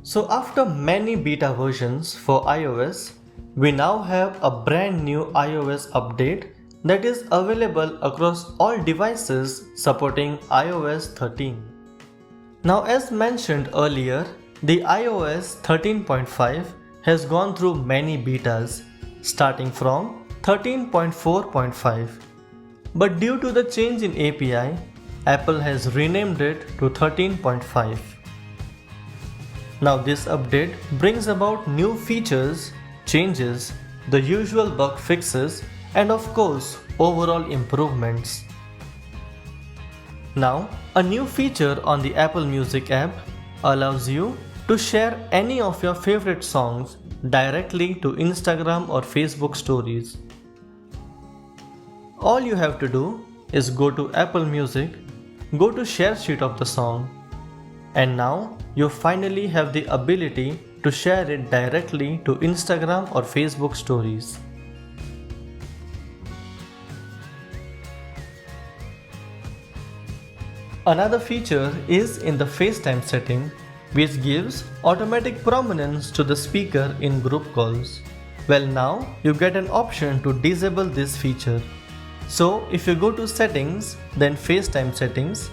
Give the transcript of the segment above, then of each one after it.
So after many beta versions for iOS, we now have a brand new iOS update that is available across all devices supporting iOS 13. Now as mentioned earlier, the iOS 13.5 has gone through many betas, starting from 13.4.5. But due to the change in API, Apple has renamed it to 13.5. Now this update brings about new features, changes, the usual bug fixes, and of course overall improvements. Now, a new feature on the Apple Music app allows you to share any of your favorite songs directly to Instagram or Facebook stories. All you have to do is go to Apple Music, go to share sheet of the song, and now you finally have the ability to share it directly to Instagram or Facebook stories. Another feature is in the FaceTime setting, which gives automatic prominence to the speaker in group calls. Well, now you get an option to disable this feature. So if you go to settings, then FaceTime settings,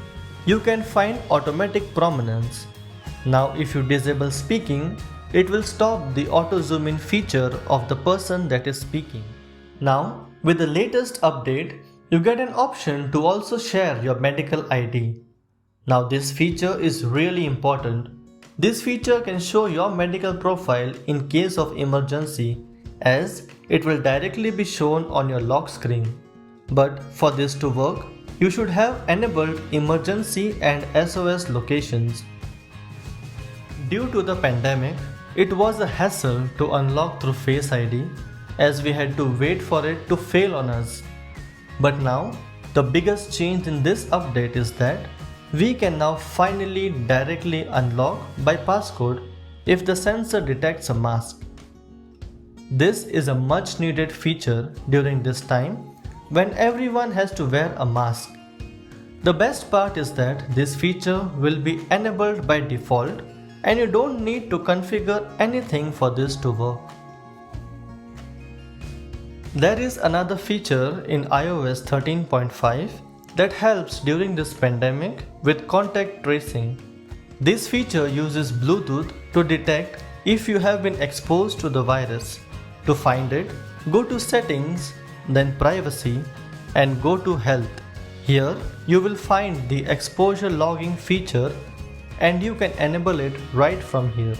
you can find automatic prominence. Now if you disable speaking, it will stop the auto zoom in feature of the person that is speaking. Now with the latest update, you get an option to also share your medical ID. Now this feature is really important. This feature can show your medical profile in case of emergency, as it will directly be shown on your lock screen. But for this to work, you should have enabled emergency and SOS locations. Due to the pandemic, it was a hassle to unlock through Face ID, as we had to wait for it to fail on us. But now, the biggest change in this update is that we can now finally directly unlock by passcode if the sensor detects a mask. This is a much needed feature during this time when everyone has to wear a mask. The best part is that this feature will be enabled by default and you don't need to configure anything for this to work. There is another feature in iOS 13.5 that helps during this pandemic with contact tracing. This feature uses Bluetooth to detect if you have been exposed to the virus. To find it, go to Settings, then Privacy, and go to Health. Here, you will find the exposure logging feature and you can enable it right from here.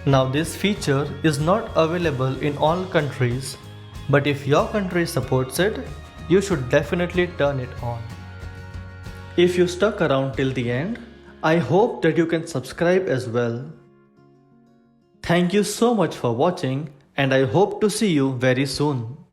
Now this feature is not available in all countries, but if your country supports it, you should definitely turn it on. If you stuck around till the end, I hope that you can subscribe as well. Thank you so much for watching and I hope to see you very soon.